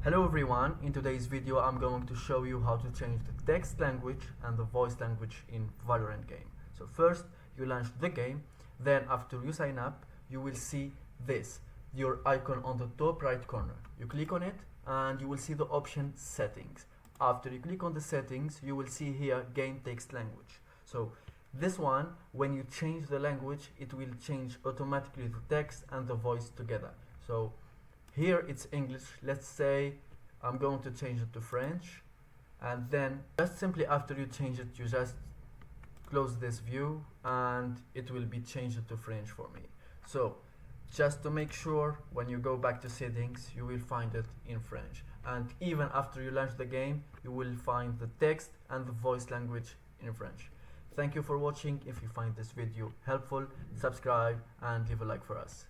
Hello everyone, in today's video I'm going to show you how to change the text language and the voice language in Valorant game. So first you launch the game, then after you sign up you will see this, your icon on the top right corner. You click on it and you will see the option settings. After you click on the settings you will see here game text language. So this one, when you change the language, it will change automatically the text and the voice together. So here it's English. Let's say I'm going to change it to French, and then just simply after you change it, you just close this view and it will be changed to French for me. So just to make sure, when you go back to settings you will find it in French, and even after you launch the game you will find the text and the voice language in French. Thank you for watching. If you find this video helpful, subscribe and leave a like for us.